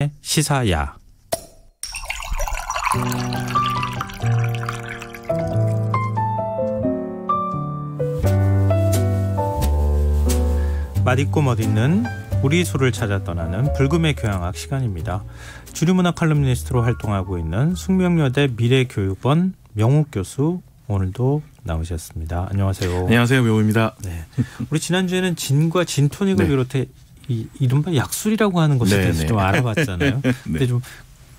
김경래의 시사야. 맛있고 멋있는 우리 술을 찾아 떠나는 불금의 교양학 시간입니다. 주류문화 칼럼니스트로 활동하고 있는 숙명여대 미래교육원 명욱 교수 오늘도 나오셨습니다. 안녕하세요. 안녕하세요. 명욱입니다. 네. 우리 지난주에는 진과 진토닉을 네. 비롯해 이른바 약술이라고 하는 것에 대해서 좀 알아봤잖아요. 네. 근데 좀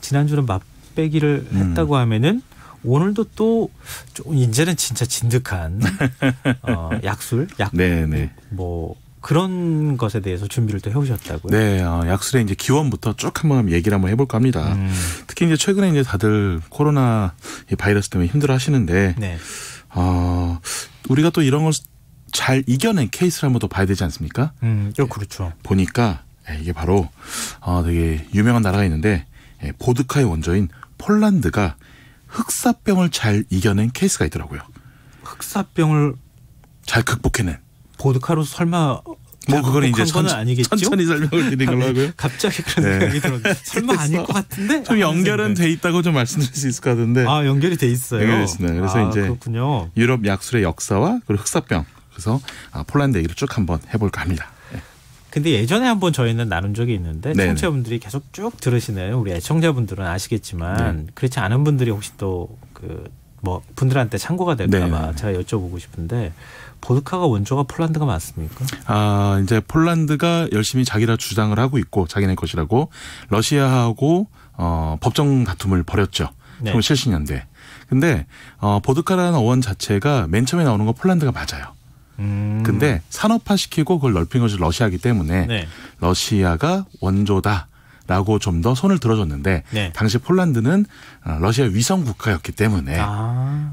지난주는 맛배기를 했다고 하면은 오늘도 또 좀 이제는 진짜 진득한 약술, 뭐 그런 것에 대해서 준비를 또 해오셨다고요? 네, 약술의 이제 기원부터 쭉 한번 얘기를 한번 해볼까 합니다. 특히 이제 최근에 이제 다들 코로나 바이러스 때문에 힘들어하시는데, 네. 우리가 또 이런 걸 잘 이겨낸 케이스를 한번 더 봐야 되지 않습니까? 그렇죠. 보니까 이게 바로 되게 유명한 나라가 있는데 보드카의 원조인 폴란드가 흑사병을 잘 이겨낸 케이스가 있더라고요. 흑사병을 잘 극복해낸. 보드카로 설마 뭐 그거는 이제 천천히 설명을 드리는 걸로 하고요. 갑자기 그런 생각이 들었는데 설마 아닐 것 같은데? 좀 연결은 돼 있다고 좀 말씀드릴 수 있을 것 같은데. 연결이 돼 있어요. 연결이 있습니다. 그래서 이제 그렇군요. 유럽 약술의 역사와 그리고 흑사병. 그래서 폴란드 얘기를 쭉 한번 해볼까 합니다. 네. 근데 예전에 한번 저희는 나눈 적이 있는데 청취자분들이 계속 쭉 들으시네요. 우리 애청자분들은 아시겠지만 그렇지 않은 분들이 혹시 또 뭐 분들한테 참고가 될까봐 제가 여쭤보고 싶은데 보드카가 원조가 폴란드가 맞습니까? 이제 폴란드가 열심히 자기라 주장을 하고 있고 자기네 것이라고 러시아하고 법정 다툼을 벌였죠. 1970년대. 근데 보드카라는 어원 자체가 맨 처음에 나오는 건 폴란드가 맞아요. 근데 산업화시키고 그걸 넓힌 것이 러시아이기 때문에 러시아가 원조다라고 좀 더 손을 들어줬는데 당시 폴란드는 러시아 위성 국가였기 때문에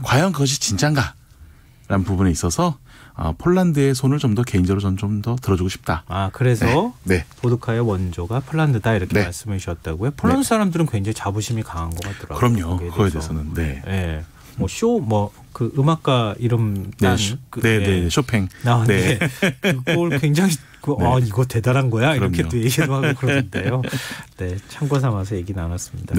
과연 그것이 진짠가라는 부분에 있어서 폴란드의 손을 좀 더 개인적으로 저는 좀 더 들어주고 싶다. 그래서 보드카의 원조가 폴란드다 이렇게 말씀해 주셨다고요? 폴란드 사람들은 굉장히 자부심이 강한 것 같더라고요. 그럼요. 그거에 대해서는. 뭐 그 음악가 이름 딴 쇼팽. 그걸 굉장히 이거 대단한 거야 이렇게 또 얘기도 하고 그러는데요. 네, 참고 삼아서 얘기 나눴습니다.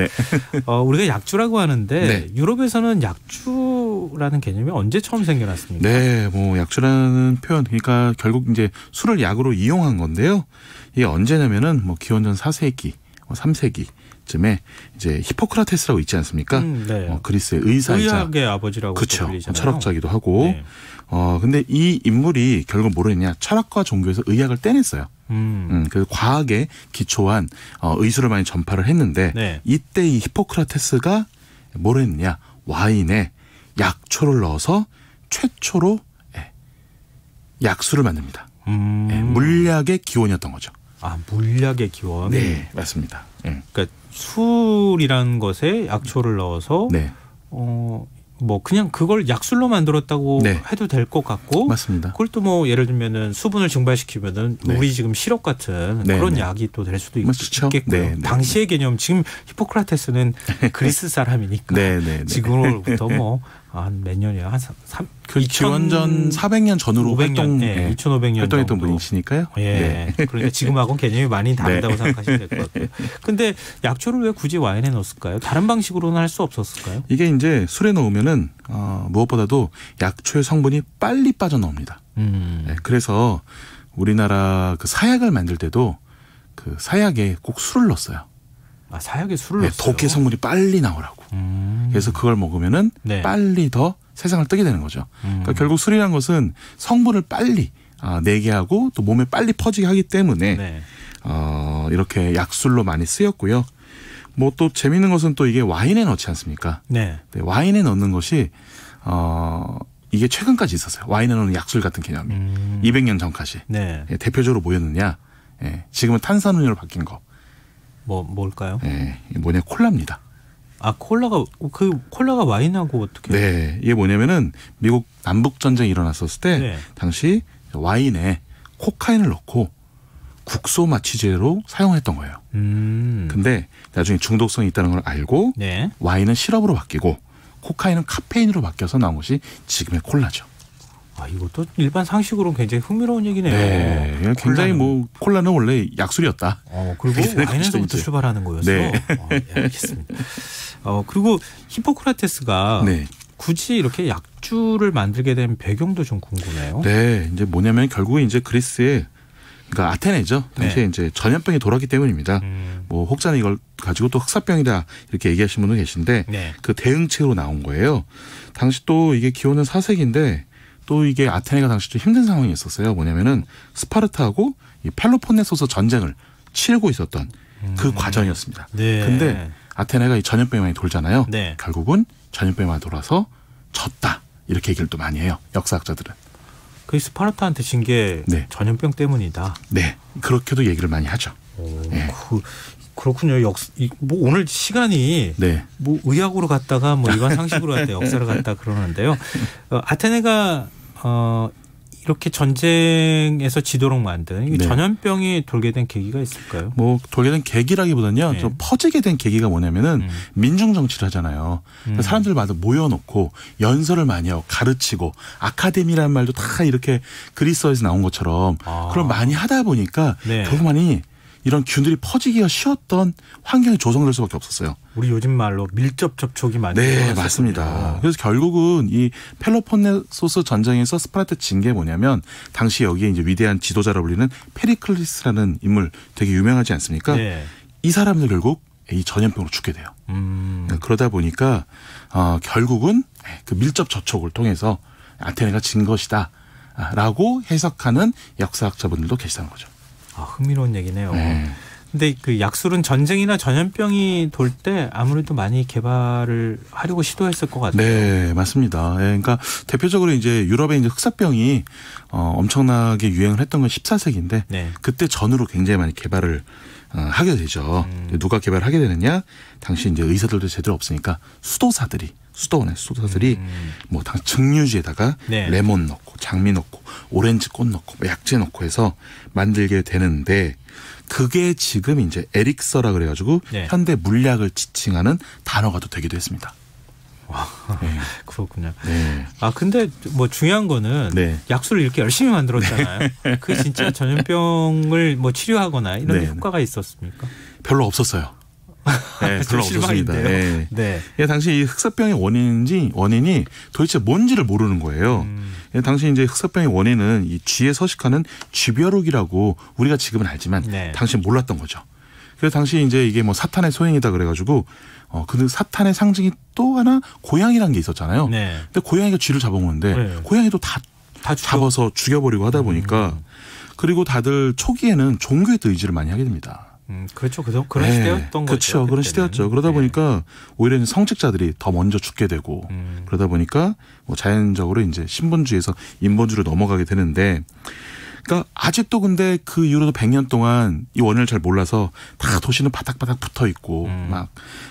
우리가 약주라고 하는데 유럽에서는 약주라는 개념이 언제 처음 생겨났습니까? 네, 뭐 약주라는 표현 그러니까 결국 이제 술을 약으로 이용한 건데요. 이게 언제냐면은 뭐 기원전 4세기, 3세기. 쯤에 이제 히포크라테스라고 있지 않습니까? 그리스의 의사이자 의학의 아버지라고 그렇죠. 불리잖아요. 철학자기도 하고. 근데 이 인물이 결국 뭐랬냐? 철학과 종교에서 의학을 떼냈어요. 그래서 과학에 기초한 의술을 많이 전파를 했는데 이때 이 히포크라테스가 뭘 했느냐? 와인에 약초를 넣어서 최초로 약수를 만듭니다. 물약의 기원이었던 거죠. 물약의 기원. 네, 맞습니다. 그러니까 술이라는 것에 약초를 넣어서 뭐 그냥 그걸 약술로 만들었다고 해도 될 것 같고 맞습니다. 그걸 또 뭐 예를 들면은 수분을 증발시키면은 우리 지금 시럽 같은 그런 약이 또 될 수도 있겠고요. 당시의 개념 지금 히포크라테스는 그리스 사람이니까 지금으로부터 뭐 한 몇 년이야 기원전 400년 전으로 2500년 활동했던 분이시니까요. 그러니까 지금하고는 개념이 많이 다르다고 생각하시면 될 것 같아요. 근데 약초를 왜 굳이 와인에 넣었을까요? 다른 방식으로는 할 수 없었을까요? 이게 이제 술에 넣으면은 무엇보다도 약초의 성분이 빨리 빠져나옵니다. 그래서 우리나라 그 사약을 만들 때도 그 사약에 꼭 술을 넣었어요. 사약에 술을 넣었어요? 독의 성분이 빨리 나오라고. 그래서 그걸 먹으면은 빨리 더 세상을 뜨게 되는 거죠. 그러니까 결국 술이란 것은 성분을 빨리 내게 하고 또 몸에 빨리 퍼지게 하기 때문에 이렇게 약술로 많이 쓰였고요. 뭐 또 재미있는 것은 또 이게 와인에 넣지 않습니까? 와인에 넣는 것이 이게 최근까지 있었어요. 와인에 넣는 약술 같은 개념이. 200년 전까지. 대표적으로 뭐였느냐. 지금은 탄산음료로 바뀐 거. 뭘까요? 뭐냐 콜라입니다. 콜라가 와인하고 어떻게? 이게 뭐냐면은 미국 남북 전쟁이 일어났었을 때 당시 와인에 코카인을 넣고 국소 마취제로 사용했던 거예요. 근데 나중에 중독성이 있다는 걸 알고 와인은 시럽으로 바뀌고 코카인은 카페인으로 바뀌어서 나온 것이 지금의 콜라죠. 이것도 일반 상식으로는 굉장히 흥미로운 얘기네요. 네, 굉장히 뭐 콜라는 원래 약술이었다. 그리고 와인에서부터 출발하는 거였어. 네. 네, 알겠습니다. 그리고 히포크라테스가 네. 굳이 이렇게 약주를 만들게 된 배경도 좀 궁금해요. 네, 이제 뭐냐면 결국 이제 그리스의 그러니까 아테네죠. 당시에 네. 이제 전염병이 돌았기 때문입니다. 뭐 혹자는 이걸 가지고 또 흑사병이다 이렇게 얘기하시는 분도 계신데 네. 그 대응책으로 나온 거예요. 당시 또 이게 기원은 4세기인데 또 이게 아테네가 당시 좀 힘든 상황이 있었어요. 뭐냐면은 스파르타하고 이 펠로폰네소스 전쟁을 치르고 있었던 그 과정이었습니다. 네. 근데 아테네가 이 전염병이 많이 돌잖아요. 네. 결국은 전염병이 많이 돌아서 졌다. 이렇게 얘기를 또 많이 해요. 역사학자들은. 그 스파르타한테 진 게 네. 전염병 때문이다. 네. 그렇게도 얘기를 많이 하죠. 네. 그렇군요. 뭐 오늘 시간이 네. 뭐 의학으로 갔다가 뭐 일반 상식으로 갔다 역사를 갔다 그러는데요. 아테네가 이렇게 전쟁에서 지도록 만든 네. 전염병이 돌게 된 계기가 있을까요? 뭐 돌게 된 계기라기보다는요. 네. 좀 퍼지게 된 계기가 뭐냐면은 민중 정치를 하잖아요. 사람들마다 모여놓고 연설을 많이 하고 가르치고 아카데미라는 말도 다 이렇게 그리스어에서 나온 것처럼 그걸 많이 하다 보니까 네. 결국만이 이런 균들이 퍼지기가 쉬웠던 환경이 조성될 수밖에 없었어요. 우리 요즘 말로 밀접 접촉이 많이 네, 맞습니다. 그래서 결국은 이 펠로폰네소스 전쟁에서 스파르타 진 게 뭐냐면 당시 여기에 이제 위대한 지도자로 불리는 페리클리스라는 인물 되게 유명하지 않습니까? 네. 이 사람들 결국 이 전염병으로 죽게 돼요. 그러다 보니까 결국은 그 밀접 접촉을 통해서 아테네가 진 것이다라고 해석하는 역사학자분들도 계시다는 거죠. 흥미로운 얘기네요. 근데 그 약술은 전쟁이나 전염병이 돌 때 아무래도 많이 개발을 하려고 시도했을 것 같아요. 네, 맞습니다. 네, 그러니까 대표적으로 이제 유럽에 이제 흑사병이 엄청나게 유행을 했던 건 14세기인데 네. 그때 전후로 굉장히 많이 개발을 하게 되죠. 누가 개발하게 되느냐? 당시 이제 의사들도 제대로 없으니까 수도사들이 뭐 증류주에다가 네. 레몬 넣고 장미 넣고 오렌지 꽃 넣고 약재 넣고 해서 만들게 되는데 그게 지금 이제 에릭서라 그래가지고 네. 현대 물약을 지칭하는 단어가 또 되기도 했습니다. 와, 네. 그렇군요. 네. 근데 뭐 중요한 거는 네. 약술을 이렇게 열심히 만들었잖아요. 네. 그게 진짜 전염병을 뭐 치료하거나 이런 네. 효과가 있었습니까? 별로 없었어요. 네, 별로 없었습니다. 네. 네. 당시 이 흑사병의 원인이 도대체 뭔지를 모르는 거예요. 당시 이제 흑사병의 원인은 이 쥐에 서식하는 쥐벼룩이라고 우리가 지금은 알지만 네. 당시 몰랐던 거죠. 그래서 당시 이제 이게 뭐 사탄의 소행이다 그래가지고 그 사탄의 상징이 또 하나 고양이라는 게 있었잖아요. 네. 근데 고양이가 쥐를 잡아먹는데 네. 고양이도 다 잡아서 죽여버리고 하다 보니까 그리고 다들 초기에는 종교에 또 의지를 많이 하게 됩니다. 그렇죠. 그런 네. 시대였던 거죠. 그렇죠. 그런 시대였죠. 그러다 보니까 오히려 성직자들이 더 먼저 죽게 되고 그러다 보니까 뭐 자연적으로 이제 신본주의에서 인본주의로 넘어가게 되는데 그러니까 아직도 근데 그 이후로도 100년 동안 이 원인을 잘 몰라서 다 도시는 바닥바닥 붙어 있고 막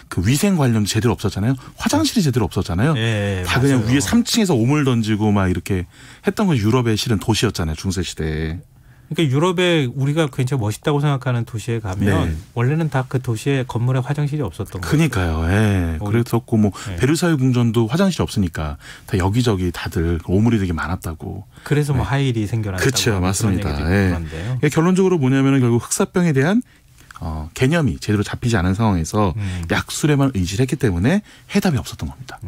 그 위생 관련도 제대로 없었잖아요. 화장실이 제대로 없었잖아요. 네, 다 맞아요. 그냥 위에 3층에서 오물 던지고 막 이렇게 했던 건 유럽의 실은 도시였잖아요. 중세 시대에. 그러니까 유럽에 우리가 굉장히 멋있다고 생각하는 도시에 가면 네. 원래는 다 그 도시의 건물에 화장실이 없었던 거예요. 그러니까요. 예. 그랬었고 뭐 네. 베르사유 궁전도 화장실이 없으니까 다 여기저기 다들 오물이 되게 많았다고. 그래서 뭐 하일이 생겨났다고. 그렇죠. 맞습니다. 예. 결론적으로 뭐냐면은 결국 흑사병에 대한 개념이 제대로 잡히지 않은 상황에서 약술에만 의지를 했기 때문에 해답이 없었던 겁니다.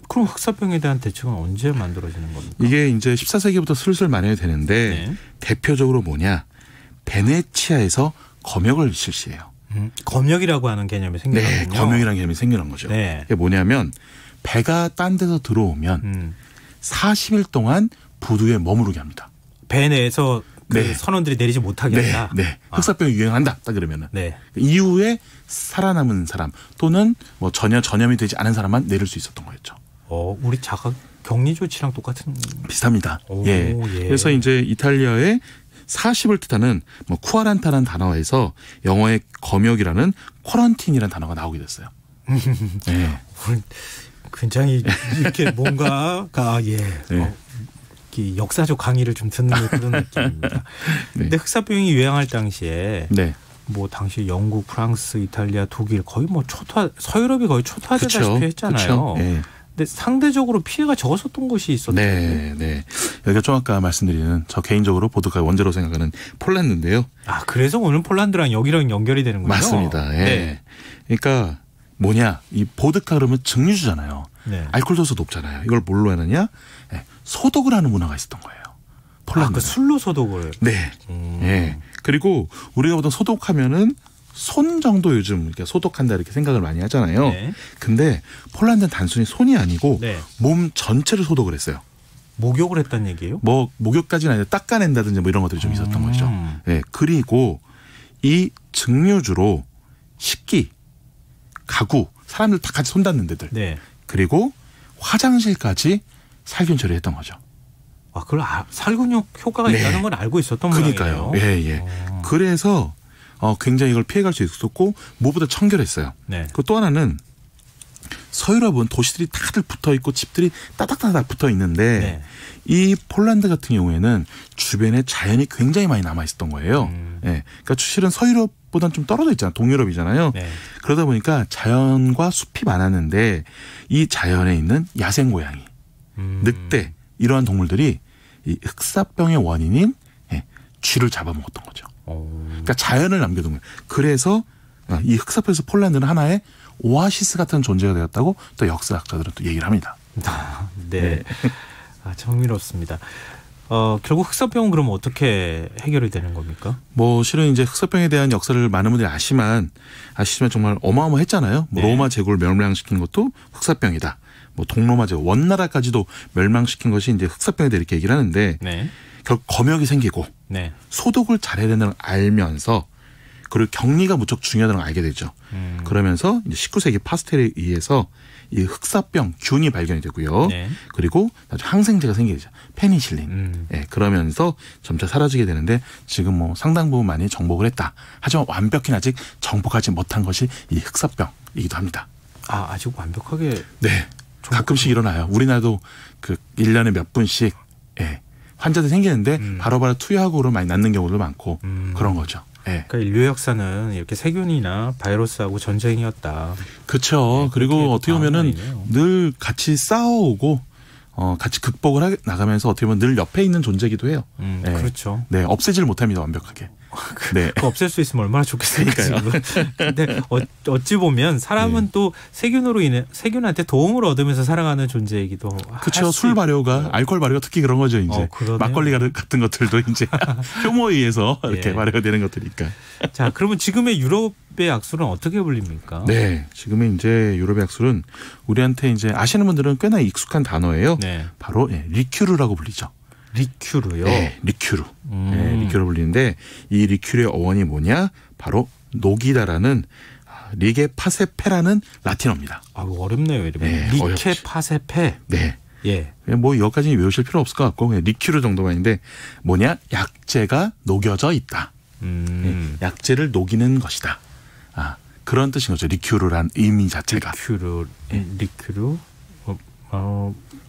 그럼 흑사병에 대한 대책은 언제 만들어지는 겁니까? 이게 이제 14세기부터 슬슬 마련이 되는데 네. 대표적으로 뭐냐. 베네치아에서 검역을 실시해요. 검역이라고 하는 개념이 생겨나군요. 네. 검역이라는 개념이 생겨난 거죠. 네. 이게 뭐냐면 배가 딴 데서 들어오면 40일 동안 부두에 머무르게 합니다. 배 내에서 그 네. 선원들이 내리지 못하게 한다. 네. 흑사병이 유행한다. 딱 그러면은. 네. 이후에 살아남은 사람 또는 뭐 전혀 전염이 되지 않은 사람만 내릴 수 있었던 거였죠. 우리 자가 격리 조치랑 똑같은. 비슷합니다. 예. 그래서 이제 이탈리아의 40을 뜻하는 뭐 쿠아란타라는 단어에서 영어의 검역이라는 쿼런틴이라는 단어가 나오게 됐어요. 네. 굉장히 이렇게 뭔가가 네. 역사적 강의를 좀 듣는 그런 느낌입니다. 네. 근데 흑사병이 유행할 당시에 네. 뭐 당시 영국, 프랑스, 이탈리아, 독일 거의 뭐 서유럽이 거의 초토화되다시피 했잖아요. 네. 근데 상대적으로 피해가 적었었던 곳이 있었죠. 네, 네. 여기가 좀 아까 말씀드리는 저 개인적으로 보드카 원제로 생각하는 폴란드인데요. 아, 그래서 오늘 폴란드랑 여기랑 연결이 되는군요. 맞습니다. 예. 네. 그러니까 뭐냐, 이 보드카 그러면 증류주잖아요. 네. 알코올 도수 높잖아요. 이걸 뭘로 하느냐? 네. 소독을 하는 문화가 있었던 거예요. 폴란드. 아, 그 술로 소독을. 네. 예. 그리고 우리가 보통 소독하면은 손 정도 요즘 이렇게 소독한다 이렇게 생각을 많이 하잖아요. 네. 근데 폴란드는 단순히 손이 아니고 네. 몸 전체를 소독을 했어요. 목욕을 했다는 얘기예요? 뭐 목욕까지는 아니라 닦아낸다든지 뭐 이런 것들이 좀 있었던 거죠. 네. 그리고 이 증류주로 식기, 가구, 사람들 다 같이 손 닿는 데들. 네. 그리고 화장실까지 살균 처리했던 거죠. 아, 그걸 살균 효과가 네. 있다는 건 알고 있었던 모양이에요. 그러니까요. 예, 예. 그래서 굉장히 이걸 피해갈 수 있었고 무엇보다 청결했어요. 네. 그리고 또 하나는 서유럽은 도시들이 다들 붙어 있고 집들이 따닥따닥 붙어 있는데 네. 이 폴란드 같은 경우에는 주변에 자연이 굉장히 많이 남아 있었던 거예요. 네. 그러니까 실은 서유럽보다는 좀 떨어져 있잖아요. 동유럽이잖아요. 네. 그러다 보니까 자연과 숲이 많았는데 이 자연에 있는 야생 고양이, 늑대 이러한 동물들이 이 흑사병의 원인인 쥐를 잡아먹었던 거죠. 그러니까 자연을 남겨둔 거예요. 그래서 이 흑사병에서 폴란드는 하나의 오아시스 같은 존재가 되었다고 또 역사학자들은 또 얘기를 합니다. 네. 네. 아, 정의롭습니다. 결국 흑사병은 그럼 어떻게 해결이 되는 겁니까? 뭐 실은 이제 흑사병에 대한 역사를 많은 분들이 아시지만 정말 어마어마했잖아요. 뭐 네. 로마 제국을 멸망시킨 것도 흑사병이다. 뭐 동로마 제국 원나라까지도 멸망시킨 것이 이제 흑사병에 대해 이렇게 얘기를 하는데 네. 결국 검역이 생기고 네. 소독을 잘해야 된다는 걸 알면서 그리고 격리가 무척 중요하다는 걸 알게 되죠. 그러면서 이제 19세기 파스텔에 의해서 이 흑사병 균이 발견이 되고요. 네. 그리고 항생제가 생기게 되죠. 페니실린. 네, 그러면서 점차 사라지게 되는데 지금 뭐 상당 부분 많이 정복을 했다. 하지만 완벽히 아직 정복하지 못한 것이 이 흑사병이기도 합니다. 아, 아직 완벽하게. 네. 가끔씩 일어나요. 우리나라도 그 1년에 몇 분씩 환자들이 생기는데 바로바로 투여하고로 많이 낫는 경우도 많고 그런 거죠. 네. 그러니까 인류 역사는 이렇게 세균이나 바이러스하고 전쟁이었다. 그렇죠. 네, 그리고 어떻게 보면은 늘 같이 싸워오고 같이 극복을 나가면서 어떻게 보면 늘 옆에 있는 존재이기도 해요. 네. 그렇죠. 네, 없애질 못합니다. 완벽하게. 네. 없앨 수 있으면 얼마나 좋겠습니까? 근데 어찌 보면 사람은 네. 또 세균한테 도움을 얻으면서 살아가는 존재이기도 그렇죠. 술 발효가 알코올 발효가 특히 그런 거죠. 이제 막걸리 같은 것들도 이제 효모에 의해서 이렇게 발효가 되는 것들이니까. 자, 그러면 지금의 유럽의 약술은 어떻게 불립니까? 네, 지금의 이제 유럽의 약술은 우리한테 이제 아시는 분들은 꽤나 익숙한 단어예요. 네. 바로 리큐르라고 불리죠. 리큐르요? 네, 리큐르. 네, 리큐르 불리는데 이 리큐르의 어원이 뭐냐? 바로 녹이다라는 리게 파세페라는 라틴어입니다. 아, 어렵네요, 이름이. 네, 리케 파세페. 네. 예. 뭐 여기까지는 외우실 필요 없을 것 같고 그냥 리큐르 정도만 있는데 뭐냐? 약재가 녹여져 있다. 네, 약재를 녹이는 것이다. 아, 그런 뜻인 거죠. 리큐르란 의미 자체가. 리큐르.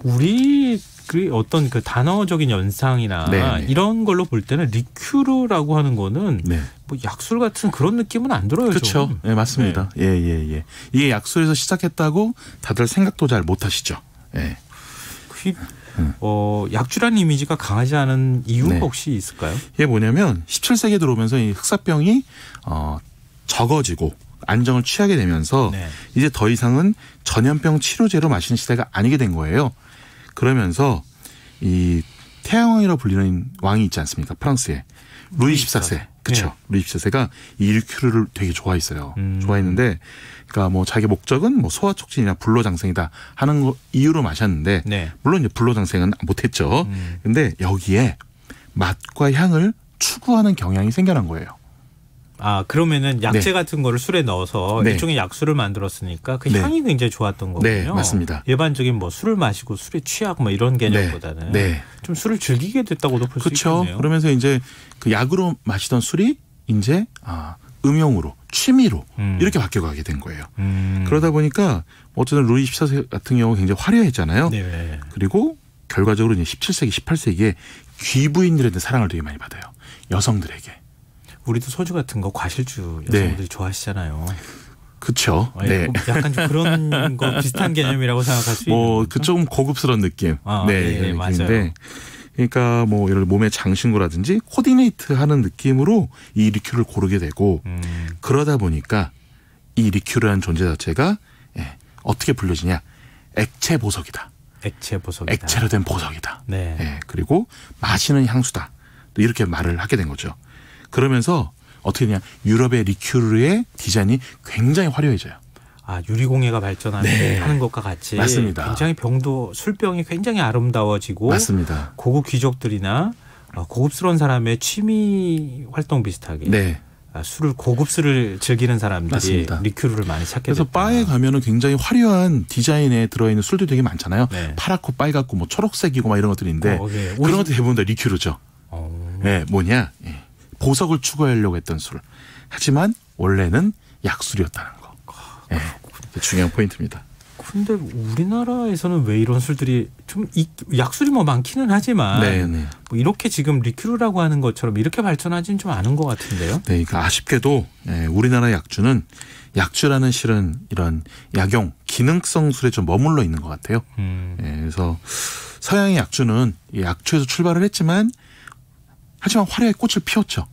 우리 그 어떤 그 단어적인 연상이나 네네. 이런 걸로 볼 때는 리큐르라고 하는 거는 네. 뭐 약술 같은 그런 느낌은 안 들어요. 그렇죠. 네, 맞습니다. 네. 예. 이게 약술에서 시작했다고 다들 생각도 잘 못하시죠. 예. 약주라는 이미지가 강하지 않은 이유가 네. 혹시 있을까요? 이게 뭐냐면 17세기에 들어오면서 이 흑사병이 적어지고 안정을 취하게 되면서 네. 이제 더 이상은 전염병 치료제로 마시는 시대가 아니게 된 거예요. 그러면서 이 태양왕이라고 불리는 왕이 있지 않습니까? 프랑스에. 루이 14세. 그렇죠. 네. 루이 14세가 이 리큐르를 되게 좋아했어요. 좋아했는데 그러니까 뭐 자기 목적은 뭐 소화 촉진이나 불로장생이다 하는 거 이유로 마셨는데 네. 물론 이제 불로장생은 못했죠. 근데 여기에 맛과 향을 추구하는 경향이 생겨난 거예요. 아, 그러면은 약재 네. 같은 거를 술에 넣어서 네. 일종의 약술을 만들었으니까 그 네. 향이 굉장히 좋았던 거군요. 네, 맞습니다. 일반적인 뭐 술을 마시고 술에 취하고 뭐 이런 개념보다는 네. 좀 술을 즐기게 됐다고도 볼 수 있겠네요. 그렇죠. 그러면서 이제 그 약으로 마시던 술이 이제 음용으로 취미로 이렇게 바뀌어가게 된 거예요. 그러다 보니까 어쨌든 루이 14세 같은 경우 굉장히 화려했잖아요. 네. 그리고 결과적으로 이제 17세기, 18세기에 귀부인들한테 사랑을 되게 많이 받아요. 여성들에게. 우리도 소주 같은 거 과실주 여성분들이 네. 좋아하시잖아요. 그렇죠. 네. 약간 좀 그런 거 비슷한 개념이라고 생각할 수 있는. 그 조금 고급스러운 느낌. 네, 맞아요. 그러니까 뭐 이런 몸의 장신구라든지 코디네이트하는 느낌으로 이 리큐를 고르게 되고 그러다 보니까 이 리큐라는 존재 자체가 어떻게 불려지냐? 액체 보석이다. 액체로 된 보석이다. 네. 그리고 마시는 향수다. 이렇게 말을 하게 된 거죠. 그러면서 어떻게 되냐? 유럽의 리큐르의 디자인이 굉장히 화려해져요. 유리공예가 발전하는 것과 같이 맞습니다. 굉장히 술병이 굉장히 아름다워지고 맞습니다. 고급 귀족들이나 고급스러운 사람의 취미 활동 비슷하게 술을 고급술을 즐기는 사람들이 맞습니다. 리큐르를 많이 찾게 그래서 됐다. 바에 가면은 굉장히 화려한 디자인에 들어있는 술들이 되게 많잖아요. 네. 파랗고 빨갛고 뭐 초록색이고 막 이런 것들인데 그런 것도 대부분 다 리큐르죠. 뭐냐? 보석을 추구하려고 했던 술. 하지만 원래는 약술이었다는 거. 중요한 포인트입니다. 근데 우리나라에서는 왜 이런 술들이 좀 약술이 뭐 많기는 하지만 뭐 이렇게 지금 리큐르라고 하는 것처럼 이렇게 발전하지는 좀 않은 것 같은데요. 네, 그러니까 아쉽게도 우리나라 약주는 약주라는 실은 이런 약용 기능성 술에 좀 머물러 있는 것 같아요. 그래서 서양의 약주는 약주에서 출발을 했지만 하지만 화려하게 꽃을 피웠죠.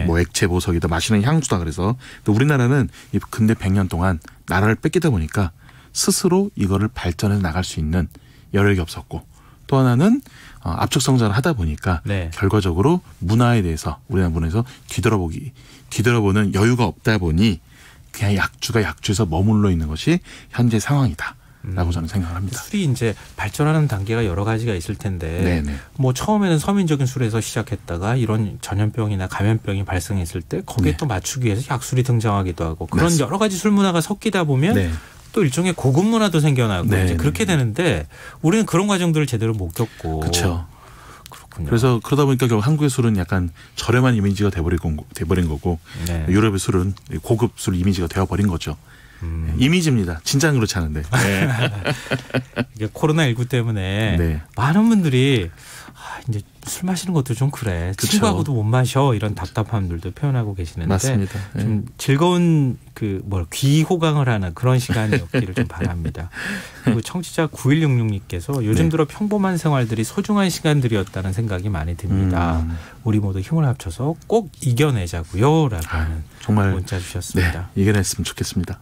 뭐 액체 보석이다, 마시는 향수다. 그래서 또 우리나라는 근대 100년 동안 나라를 뺏기다 보니까 스스로 이거를 발전해 나갈 수 있는 여력이 없었고 또 하나는 압축 성장을 하다 보니까 결과적으로 문화에 대해서 우리나라 문화에서 뒤돌아보는 여유가 없다 보니 그냥 약주가 약주에서 머물러 있는 것이 현재 상황이다. 라고 저는 생각을 합니다. 술이 이제 발전하는 단계가 여러 가지가 있을 텐데 뭐 처음에는 서민적인 술에서 시작했다가 이런 전염병이나 감염병이 발생했을 때 거기에 또 맞추기 위해서 약술이 등장하기도 하고 그런 맞습니다. 여러 가지 술 문화가 섞이다 보면 또 일종의 고급 문화도 생겨나고 이제 그렇게 되는데 우리는 그런 과정들을 제대로 못 겪고 그렇죠. 그래서 그러다 보니까 결국 한국의 술은 약간 저렴한 이미지가 돼버린 거고 유럽의 술은 고급 술 이미지가 되어버린 거죠. 이미지입니다. 진짜는 그렇지 않은데. 이게 코로나19 때문에 많은 분들이 이제 술 마시는 것도 좀 그래. 그쵸. 친구하고도 못 마셔. 이런 답답함들도 표현하고 계시는데 맞습니다. 좀 즐거운 귀호강을 하는 그런 시간이 없기를 좀 바랍니다. 그리고 청취자 9166님께서 요즘 들어 평범한 생활들이 소중한 시간들이었다는 생각이 많이 듭니다. 우리 모두 힘을 합쳐서 꼭 이겨내자고요. 라고 하는 정말 문자 주셨습니다. 이겨냈으면 좋겠습니다.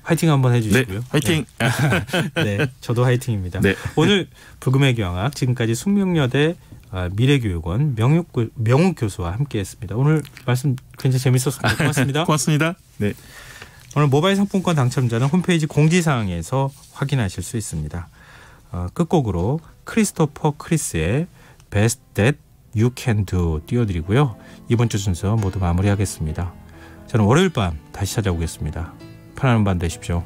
화이팅 한번 해주시고요. 화이팅. 저도 화이팅입니다. 오늘 불금의 경악 지금까지 숙명여대 미래교육원 명욱 교수와 함께했습니다. 오늘 말씀 굉장히 재밌었습니다. 고맙습니다. 고맙습니다. 오늘 모바일 상품권 당첨자는 홈페이지 공지사항에서 확인하실 수 있습니다. 끝곡으로 크리스토퍼 크리스의 Best That You Can Do 띄워드리고요. 이번 주 순서 모두 마무리하겠습니다. 저는 월요일 밤 다시 찾아오겠습니다. 편안한 밤 되십시오.